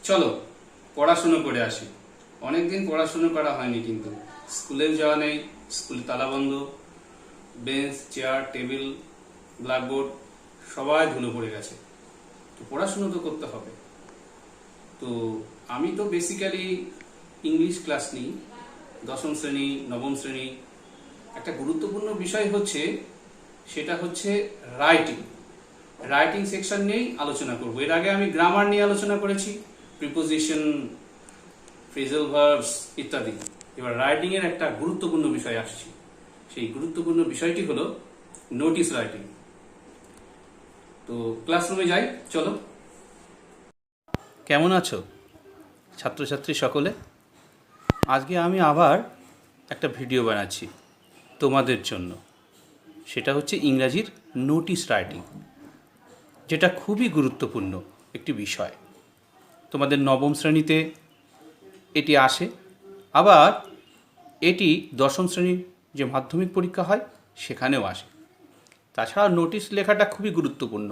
চলো পড়াশুনো করে আসি। অনেকদিন পড়াশুনো করা হয়নি, কিন্তু স্কুলেও যাওয়া নেই, স্কুল তালাবন্ধ, বেঞ্চ চেয়ার টেবিল ব্ল্যাকবোর্ড সবাই ধুলো পড়ে গেছে। তো পড়াশুনো তো করতে হবে। তো আমি তো বেসিক্যালি ইংলিশ ক্লাস নিই, দশম শ্রেণী নবম শ্রেণী। একটা গুরুত্বপূর্ণ বিষয় হচ্ছে, সেটা হচ্ছে রাইটিং। রাইটিং সেকশন নিয়েই আলোচনা করব। এর আগে আমি গ্রামার নিয়ে আলোচনা করেছি, প্রিপোজিশন, ফ্রেজাল ভার্বস ইত্যাদি। এবার রাইটিং এর একটা গুরুত্বপূর্ণ বিষয় আসছি। সেই গুরুত্বপূর্ণ বিষয়টি হলো নোটিশ রাইটিং। তো ক্লাসরুমে যাই, চলো। কেমন আছো ছাত্রছাত্রী সকলে? আজকে আমি আবার একটা ভিডিও বানাচ্ছি তোমাদের জন্য। সেটা হচ্ছে ইংরাজির নোটিশ রাইটিং, যেটা খুবই গুরুত্বপূর্ণ একটি বিষয়। তোমাদের নবম শ্রেণীতে এটি আসে, আবার এটি দশম শ্রেণীর যে মাধ্যমিক পরীক্ষা হয় সেখানেও আসে। তাছাড়া নোটিশ লেখাটা খুবই গুরুত্বপূর্ণ।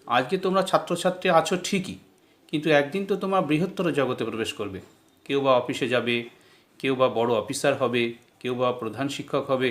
আজকে তোমরা ছাত্রছাত্রী আছো ঠিকই, কিন্তু একদিন তো তোমরা বৃহত্তর জগতে প্রবেশ করবে। কেউ বা অফিসে যাবে, কেউ বা বড় অফিসার হবে, কেউ বা প্রধান শিক্ষক হবে।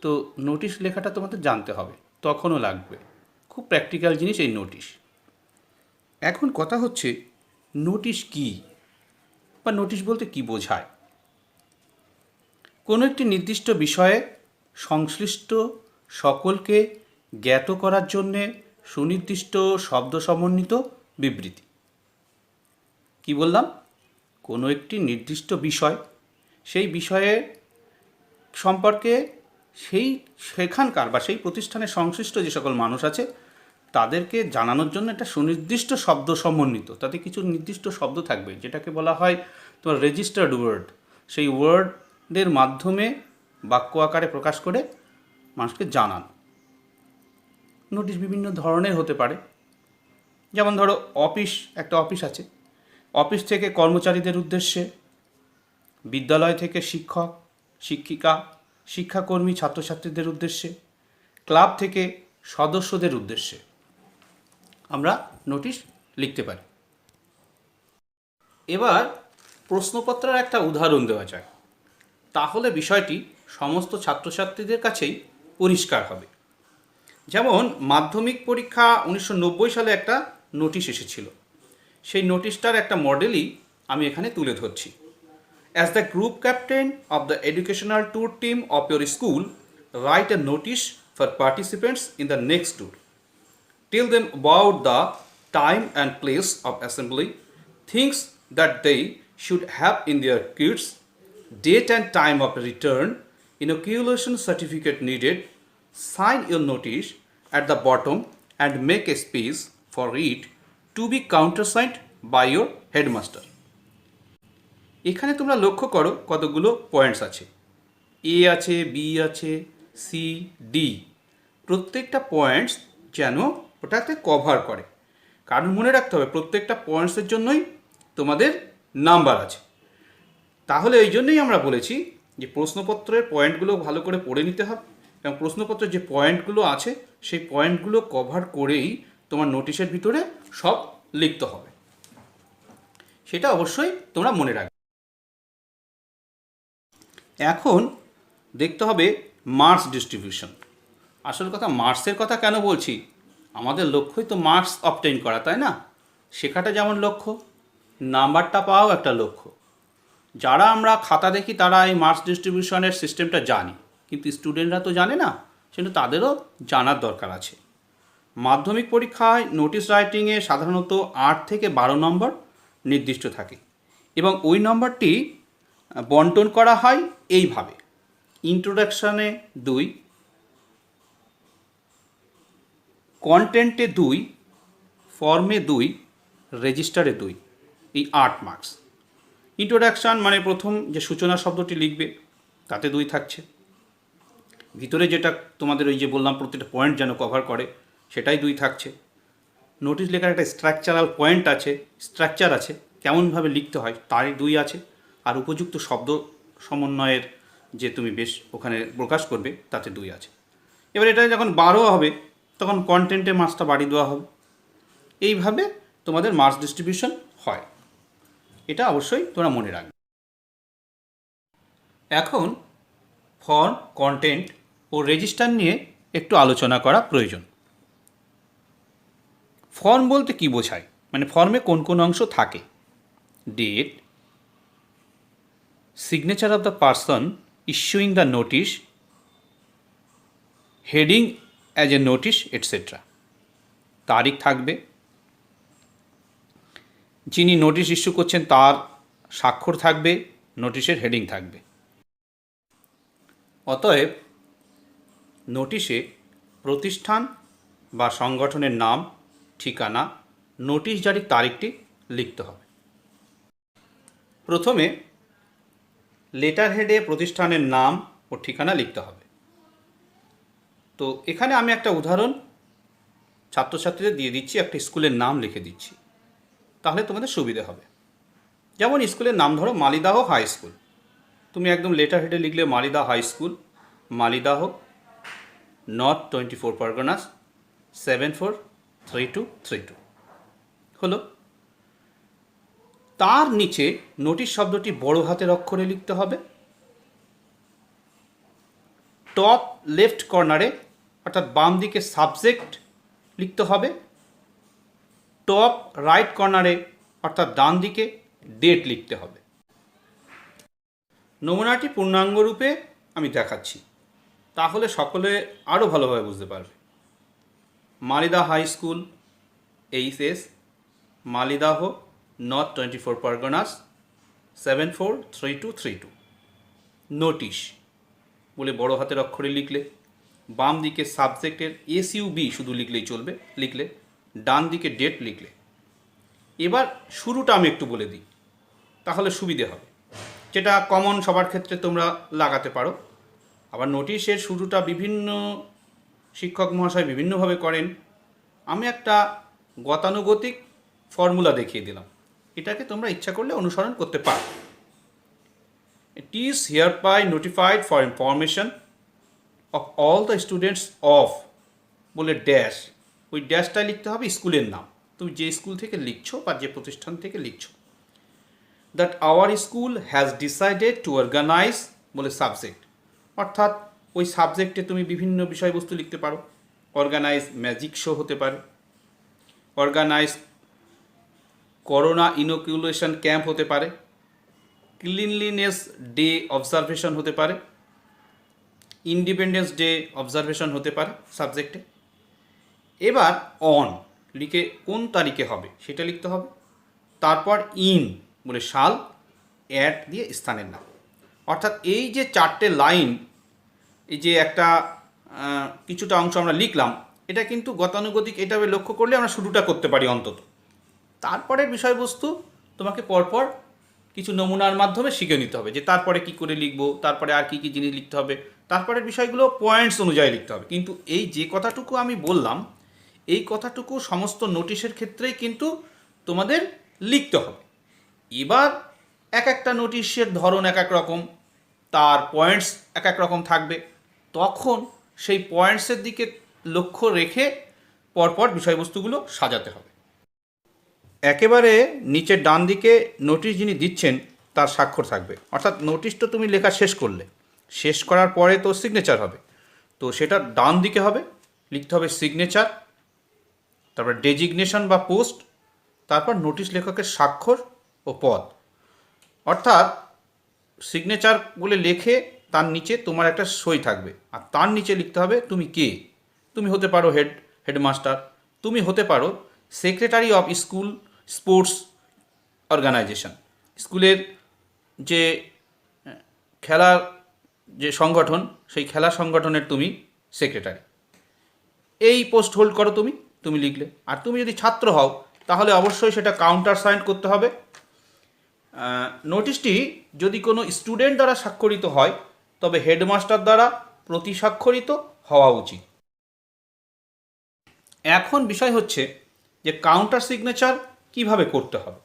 তো নোটিশ লেখাটা তোমাদের জানতে হবে, তখনও লাগবে। খুব প্র্যাকটিক্যাল জিনিস এই নোটিশ। এখন কথা হচ্ছে, নোটিশ কী, বা নোটিশ বলতে কী বোঝায়? কোনো একটি নির্দিষ্ট বিষয়ে সংশ্লিষ্ট সকলকে জ্ঞাত করার জন্যে সুনির্দিষ্ট শব্দ সমন্বিত বিবৃতি। কি বললাম? কোনো একটি নির্দিষ্ট বিষয়, সেই বিষয়ে সম্পর্কে সেখানকার বা সেই প্রতিষ্ঠানের সংশ্লিষ্ট যে সকল মানুষ আছে তাদেরকে জানানোর জন্য একটা সুনির্দিষ্ট শব্দ সমন্বিত, তাতে কিছু নির্দিষ্ট শব্দ থাকবে যেটাকে বলা হয় তোমার রেজিস্টার্ড ওয়ার্ড। সেই ওয়ার্ডের মাধ্যমে বাক্য আকারে প্রকাশ করে মানুষকে জানানো। নোটিশ বিভিন্ন ধরনের হতে পারে। যেমন ধরো একটা অফিস আছে, অফিস থেকে কর্মচারীদের উদ্দেশ্যে, বিদ্যালয় থেকে শিক্ষক শিক্ষিকা শিক্ষাকর্মী ছাত্রছাত্রীদের উদ্দেশ্যে, ক্লাব থেকে সদস্যদের উদ্দেশ্যে আমরা নোটিশ লিখতে পারি। এবার প্রশ্নপত্রের একটা উদাহরণ দেওয়া যায়, তাহলে বিষয়টি সমস্ত ছাত্রছাত্রীদের কাছেই পরিষ্কার হবে। যেমন মাধ্যমিক পরীক্ষা 1990 সালে একটা নোটিশ এসেছিল। সেই নোটিশটার একটা মডেলই আমি এখানে তুলে ধরছি। As the group captain of the educational tour team of your school, write a notice for participants in the next tour. Tell them about the time and place of assembly, things that they should have in their kits, date and time of return, inoculation certificate needed. Sign your notice at the bottom and make a space for it to be countersigned by your headmaster. এখানে তোমরা লক্ষ্য করো কতগুলো points আছে। এ আছে, B আছে, C, D. প্রত্যেকটা points যেন ওটাতে কভার করে, কারণ মনে রাখতে হবে প্রত্যেকটা পয়েন্টসের জন্যই তোমাদের নাম্বার আছে। তাহলে এই জন্যই আমরা বলেছি যে প্রশ্নপত্রের পয়েন্টগুলো ভালো করে পড়ে নিতে হবে, এবং প্রশ্নপত্রের যে পয়েন্টগুলো আছে সেই পয়েন্টগুলো কভার করেই তোমার নোটিশের ভিতরে সব লিখতে হবে। সেটা অবশ্যই তোমরা মনে রাখবে। এখন দেখতে হবে মার্কস ডিস্ট্রিবিউশন। আসল কথা, মার্কসের কথা কেন বলছি? আমাদের লক্ষ্যই তো মার্কস অবটেইন করা, তাই না? শেখাটা যেমন লক্ষ্য, নাম্বারটা পাওয়াও একটা লক্ষ্য। যারা আমরা খাতা দেখি তারা এই মার্কস ডিস্ট্রিবিউশনের সিস্টেমটা জানি, কিন্তু স্টুডেন্টরা তো জানে না, সেটা তাদেরও জানার দরকার আছে। মাধ্যমিক পরীক্ষায় নোটিশ রাইটিংয়ে সাধারণত 8 থেকে 12 নম্বর নির্দিষ্ট থাকে, এবং ওই নম্বরটি বন্টন করা হয় এইভাবে: ইন্ট্রোডাকশানে 2, কন্টেন্টে 2, ফর্মে 2, রেজিস্টারে 2। এই 8 মার্কস। ইন্ট্রোডাকশান মানে প্রথম যে সূচনা শব্দটি লিখবে তাতে 2 থাকছে। ভিতরে যেটা তোমাদের ওই যে বললাম প্রত্যেকটা পয়েন্ট যেন কভার করে, সেটাই 2 থাকছে। নোটিশ লেখার একটা স্ট্রাকচারাল পয়েন্ট আছে, স্ট্রাকচার আছে, কেমনভাবে লিখতে হয় তারই 2 আছে। আর উপযুক্ত শব্দ সমন্বয়ের যে তুমি বেশ ওখানে প্রকাশ করবে তাতে 2 আছে। এবার এটা যখন 12 হবে তখন কন্টেন্টে মার্কসটা বাড়িয়ে দেওয়া হবে। এইভাবে তোমাদের মার্কস ডিস্ট্রিবিউশন হয়। এটা অবশ্যই তোমরা মনে রাখবে। এখন ফর্ম, কন্টেন্ট ও রেজিস্টার নিয়ে একটু আলোচনা করা প্রয়োজন। ফর্ম বলতে কি বোঝায়, মানে ফর্মে কোন কোন অংশ থাকে? Date, signature of the person issuing the notice, heading as a notice etcetera. তারিখ থাকবে, যিনি নোটিশ ইস্যু করছেন তার স্বাক্ষর থাকবে, নোটিশের হেডিং থাকবে। অতএব নোটিশে প্রতিষ্ঠান বা সংগঠনের নাম, ঠিকানা, নোটিশ জারির তারিখটি লিখতে হবে। প্রথমে লেটার হেডে প্রতিষ্ঠানের নাম ও ঠিকানা লিখতে হবে। তো এখানে আমি একটা উদাহরণ ছাত্রছাত্রীদের দিয়ে দিচ্ছি, একটা স্কুলের নাম লিখে দিচ্ছি, তাহলে তোমাদের সুবিধে হবে। যেমন স্কুলের নাম ধরো মালিদাহ হাই স্কুল, তুমি একদম লেটার হেডে লিখলে মালিদা হাই স্কুল, মালিদাহ, নর্থ 24 পরগনাস 743232 হলো। তার নিচে নোটিশ শব্দটি বড় হাতের অক্ষরে লিখতে হবে। টপ লেফট কর্নারে অর্থাৎ বাম দিকে সাবজেক্ট লিখতে হবে। টপ রাইট কর্নারে অর্থাৎ ডান দিকে ডেট লিখতে হবে। নমুনাটি পূর্ণাঙ্গ রূপে আমি দেখাচ্ছি, তাহলে সকলে আরও ভালোভাবে বুঝতে পারবে। Malida high school, HS, Malidah, north 24 Parganas 743232। Notice বলে বড় হাতের অক্ষরে লিখলে, বাম দিকে সাবজেক্টের SUB শুধু লিখলেই চলবে, লিখলে, ডান দিকে ডেট লিখলে। এবার শুরুটা আমি একটু বলে দিই, তাহলে সুবিধে হবে, যেটা কমন সবার ক্ষেত্রে তোমরা লাগাতে পারো। আবার নোটিশের শুরুটা বিভিন্ন শিক্ষক মহাশয় বিভিন্নভাবে করেন। আমি একটা গতানুগতিক ফর্মুলা দেখিয়ে দিলাম, এটাকে তোমরা ইচ্ছা করলে অনুসরণ করতে পারো। It is hereby notified for information of all the students of বলে ড্যাশ, ওই ড্যাশটা লিখতে হবে স্কুলের নাম, তুমি যে স্কুল থেকে লিখছো বা যে প্রতিষ্ঠান থেকে লিখছো। That our school has decided to organise বলে সাবজেক্ট, অর্থাৎ ওই সাবজেক্টে তুমি বিভিন্ন বিষয়বস্তু লিখতে পারো। অর্গানাইজ ম্যাজিক শো হতে পারে, অর্গানাইজ করোনা ইনোকুলেশন ক্যাম্প হতে পারে, ক্লিনলিনেস ডে অবজারভেশন হতে পারে, ইন্ডিপেন্ডেন্স ডে অবজারভেশন হতে পারে সাবজেক্টে। এবার অন লিখে কোন তারিখে হবে সেটা লিখতে হবে। তারপর ইন বলে সাল, অ্যাট দিয়ে স্থানের নাম। অর্থাৎ এই যে চারটে লাইন, এই যে একটা কিছুটা অংশ আমরা লিখলাম, এটা কিন্তু গতানুগতিক, এটা লক্ষ্য করলে আমরা শুরুটা করতে পারি অন্তত। তারপরের বিষয়বস্তু তোমাকে পরপর কিছু নমুনার মাধ্যমে শিখে নিতে হবে, যে তারপরে কি করে লিখবো, তারপরে আর কি কি জিনিস লিখতে হবে, তারপরের বিষয়গুলো পয়েন্টস অনুযায়ী লিখতে হবে। কিন্তু এই যে কথাটুকু আমি বললাম, এই কথাটুকু সমস্ত নোটিশের ক্ষেত্রেই কিন্তু তোমাদের লিখতে হবে। এবার এক একটা নোটিশের ধরন এক এক রকম, তার পয়েন্টস এক এক রকম থাকবে, তখন সেই পয়েন্টসের দিকে লক্ষ্য রেখে পরপর বিষয়বস্তুগুলো সাজাতে হবে। একেবারে নিচের ডান দিকে নোটিশ যিনি দিচ্ছেন তার স্বাক্ষর থাকবে, অর্থাৎ নোটিশ তো তুমি লেখা শেষ করলে, শেষ করার পরে তো সিগনেচার হবে, তো সেটা ডান দিকে হবে, লিখতে হবে সিগনেচার, তারপর ডেজিগনেশন বা পোস্ট, তারপর নোটিশ লেখকের স্বাক্ষর ও পদ। অর্থাৎ সিগনেচার বলে লেখে তার নিচে তোমার একটা সই থাকবে, আর তার নিচে লিখতে হবে তুমি কে। তুমি হতে পারো হেডমাস্টার, তুমি হতে পারো secretary of school sports organisation, স্কুলের যে খেলার যে সংগঠন, সেই খেলা সংগঠনের তুমি সেক্রেটারি, এই পোস্ট হোল্ড করো তুমি লিখলে। আর তুমি যদি ছাত্র হও তাহলে অবশ্যই সেটা কাউন্টার সাইন করতে হবে। নোটিশটি যদি কোনো স্টুডেন্ট দ্বারা স্বাক্ষরিত হয় তবে হেডমাস্টার দ্বারা প্রতি স্বাক্ষরিত হওয়া উচিত। এখন বিষয় হচ্ছে যে কাউন্টার সিগনেচার কিভাবে করতে হবে।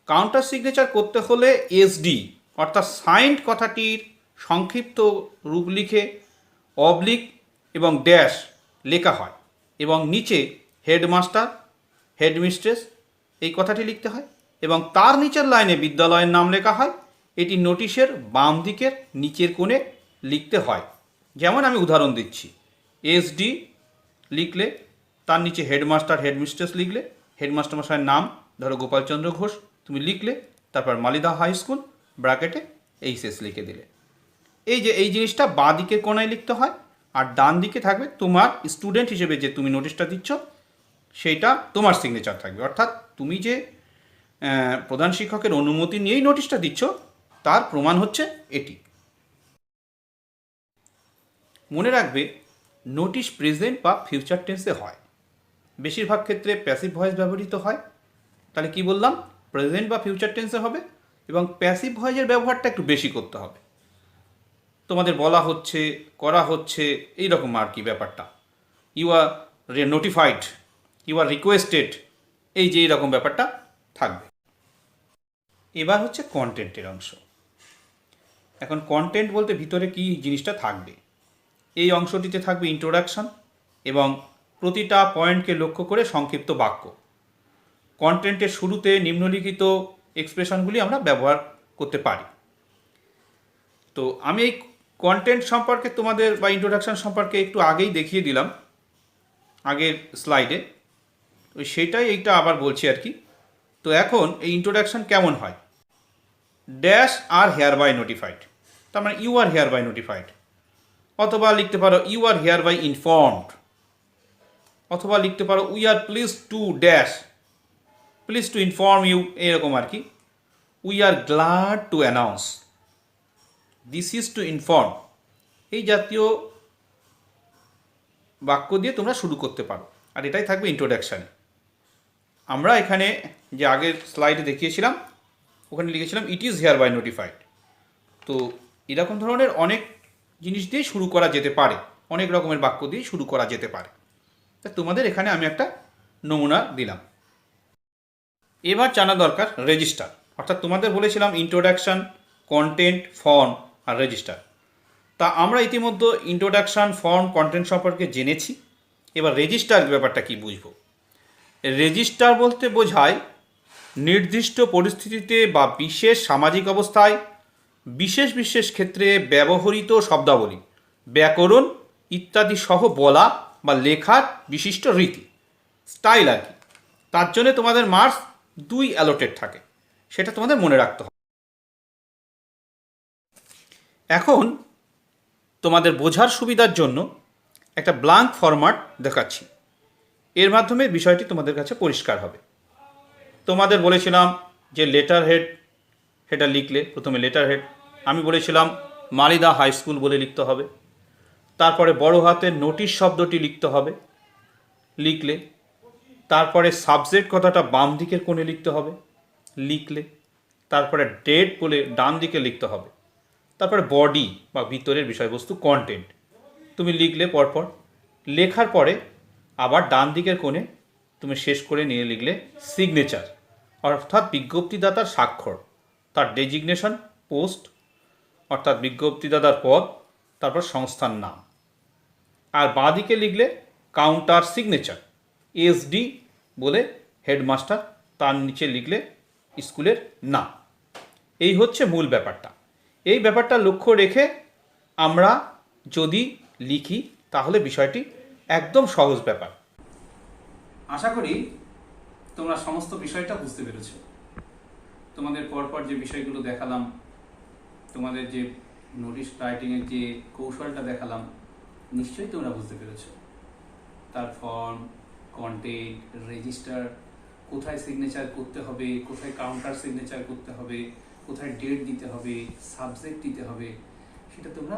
কাউন্টার সিগনেচার করতে হলে এসডি অর্থাৎ সাইন্ড কথাটির সংক্ষিপ্ত রূপ লিখে অবলিক এবং ড্যাশ লেখা হয়, এবং নিচে হেডমাস্টার, হেডমিস্ট্রেস এই কথাটি লিখতে হয়। এবং তার নিচের লাইনে বিদ্যালয়ের নাম লেখা হয়। এটি নোটিশের বাম দিকের নিচের কোণে লিখতে হয়। যেমন আমি উদাহরণ দিচ্ছি, SD লিখলে, তার নিচে হেডমাস্টার হেডমিস্ট্রেস লিখলে, হেডমাস্টার মশাইয়ের নাম ধরো গোপালচন্দ্র ঘোষ তুমি লিখলে, তারপর মালিদা হাই স্কুল ব্র্যাকেটে HS লিখে দিলে। এই জিনিসটা বাঁ দিকের কোণায় লিখতে হয়, আর ডান দিকে থাকবে তোমার স্টুডেন্ট হিসেবে যে তুমি নোটিশটা দিচ্ছ সেইটা তোমার সিগনেচার থাকবে। অর্থাৎ তুমি যে প্রধান শিক্ষকের অনুমতি নিয়েই নোটিশটা দিচ্ছ তার প্রমাণ হচ্ছে এটি। মনে রাখবে, নোটিশ প্রেজেন্ট বা ফিউচার টেন্সে হয়। বেশিরভাগ ক্ষেত্রে প্যাসিভ ভয়েস ব্যবহৃত হয়। তাহলে কি বললাম, প্রেজেন্ট বা ফিউচার টেন্সে হবে এবং প্যাসিভ ভয়েসের ব্যবহারটা একটু বেশি করতে হবে। তোমাদের বলা হচ্ছে, করা হচ্ছে, এই রকম আর কি ব্যাপারটা। You are notified, you are requested, এই যে এইরকম ব্যাপারটা থাকবে। এবার হচ্ছে কন্টেন্টের অংশ। এখন কন্টেন্ট বলতে ভিতরে কি জিনিসটা থাকবে, এই অংশটিতে থাকবে ইন্ট্রোডাকশন এবং প্রতিটা পয়েন্টকে লক্ষ্য করে সংক্ষিপ্ত বাক্য। কন্টেন্টের শুরুতে নিম্নলিখিত এক্সপ্রেশনগুলি আমরা ব্যবহার করতে পারি। তো আমি এই কন্টেন্ট সম্পর্কে তোমাদের বা ইন্ট্রোডাকশন সম্পর্কে একটু আগেই দেখিয়ে দিলাম আগের স্লাইডে, তো সেটাই এইটা আবার বলছি আর কি। তো এখন এই ইন্ট্রোডাকশন কেমন হয়, dash are hereby notified, তার মানে you are hereby notified, অথবা লিখতে পারো you are hereby informed, অথবা লিখতে পারো we are pleased to dash, please to inform you, এরকম আর কি। We are glad to announce, this is to inform, এই জাতীয় বাক্য দিয়ে তোমরা শুরু করতে পারো। আর এটাই থাকবে ইন্ট্রোডাকশানে। আমরা এখানে যে আগের স্লাইডে দেখিয়েছিলাম ওখানে লিখেছিলাম it is hereby notified. তো এরকম ধরনের অনেক জিনিস দিয়ে শুরু করা যেতে পারে, অনেক রকমের বাক্য দিয়ে শুরু করা যেতে পারে। তা তোমাদের এখানে আমি একটা নমুনা দিলাম। এবার জানা দরকার রেজিস্টার, অর্থাৎ তোমাদের বলেছিলাম ইন্ট্রোডাকশান, কন্টেন্ট, ফর্ম আর রেজিস্টার। তা আমরা ইতিমধ্যে ইন্ট্রোডাকশান, ফর্ম, কন্টেন্ট সম্পর্কে জেনেছি। এবার রেজিস্টার ব্যাপারটা কি বুঝবো। রেজিস্টার বলতে বোঝায় নির্দিষ্ট পরিস্থিতিতে বা বিশেষ সামাজিক অবস্থায় বিশেষ বিশেষ ক্ষেত্রে ব্যবহৃত শব্দাবলী, ব্যাকরণ ইত্যাদি সহ বলা বা লেখার বিশিষ্ট রীতি, স্টাইল আর কি। তার জন্য তোমাদের মার্কস 2 অ্যালোটেড থাকে, সেটা তোমাদের মনে রাখতে হবে। এখন তোমাদের বোঝার সুবিধার জন্য একটা ব্ল্যাঙ্ক ফরম্যাট দেখাচ্ছি, এর মাধ্যমে বিষয়টি তোমাদের কাছে পরিষ্কার হবে। তোমাদের বলেছিলাম যে লেটার হেড, সেটা লিখলে প্রথমে লেটার হেড, আমি বলেছিলাম মালিদা হাই স্কুল বলে লিখতে হবে। তারপরে বড় হাতের নোটিশ শব্দটি লিখতে হবে, লিখলে। তারপরে সাবজেক্ট কথাটা বাম দিকের কোণে লিখতে হবে, লিখলে। তারপরে ডেট বলে ডান দিকে লিখতে হবে। তারপরে বডি বা ভিতরের বিষয়বস্তু, কন্টেন্ট তুমি লিখলে পরপর। লেখার পরে আবার ডান দিকের কোণে তুমি শেষ করে নিয়ে লিখলে সিগনেচার, অর্থাৎ বিজ্ঞপ্তিদাতার স্বাক্ষর, তার ডেজিগনেশন, পোস্ট অর্থাৎ বিজ্ঞপ্তিদাতার পদ, তারপর সংস্থার নাম। আর বাঁ দিকে লিখলে কাউন্টার সিগনেচার, SD বলে হেডমাস্টার, তার নিচে লিখলে স্কুলের নাম। এই হচ্ছে মূল ব্যাপারটা। এই ব্যাপারটা লক্ষ্য রেখে আমরা যদি লিখি তাহলে বিষয়টি একদম সহজ ব্যাপার। আশা করি তোমরা সমস্ত বিষয়টা বুঝতে পেরেছ। তোমাদের পরপর যে বিষয়গুলো দেখালাম, তোমাদের যে নোটিশ রাইটিংয়ের যে কৌশলটা দেখালাম, নিশ্চয়ই তোমরা বুঝতে পেরেছ। তার ফর্ম, কন্টেন্ট, রেজিস্টার, কোথায় সিগনেচার করতে হবে, কোথায় কাউন্টার সিগনেচার করতে হবে, কোথায় ডেট দিতে হবে, সাবজেক্ট দিতে হবে, সেটা তোমরা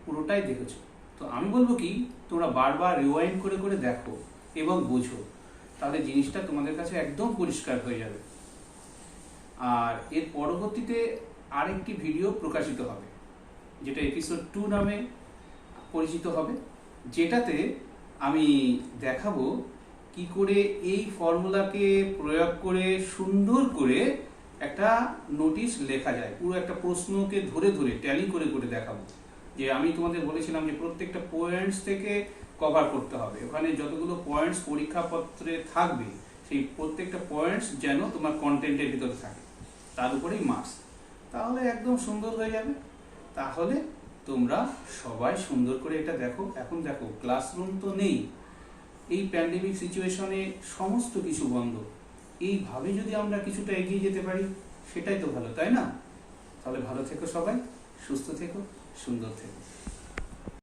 পুরোটাই দেখেছো। তো আমি বলবো কি, তোমরা বারবার রিওয়াইন্ড করে করে দেখো এবং বোঝো, তাহলে জিনিসটা তোমাদের কাছে একদম পরিষ্কার হয়ে যাবে। আর এর পরবর্তীতে আরেকটি ভিডিও প্রকাশিত হবে, যেটা এপিসোড 2 নামে পরিচিত হবে, যেটাতে আমি দেখাবো কি করে এই ফর্মুলাকে প্রয়োগ করে সুন্দর করে একটা নোটিশ লেখা যায়। পুরো একটা প্রশ্নকে ধরে ধরে ট্যালি করে করে দেখাবো। যে আমি তোমাদের বলেছিলাম যে প্রত্যেকটা পয়েন্টস থেকে কভার করতে হবে, ওখানে যতগুলো পয়েন্টস পরীক্ষাপত্রে থাকবে সেই প্রত্যেকটা পয়েন্টস যেন তোমার কন্টেন্টের ভিতরে থাকে, তার উপরেই মার্কস। তাহলে একদম সুন্দর হয়ে যাবে। তাহলে তোমরা সবাই সুন্দর করে এটা দেখো। এখন দেখো ক্লাসরুম তো নেই, এই প্যান্ডেমিক সিচুয়েশনে সমস্ত কিছু বন্ধ। এইভাবে যদি আমরা কিছুটা এগিয়ে যেতে পারি সেটাই তো ভালো, তাই না? তাহলে ভালো থেকো সবাই, সুস্থ থেকো, সুন্দর থেকো।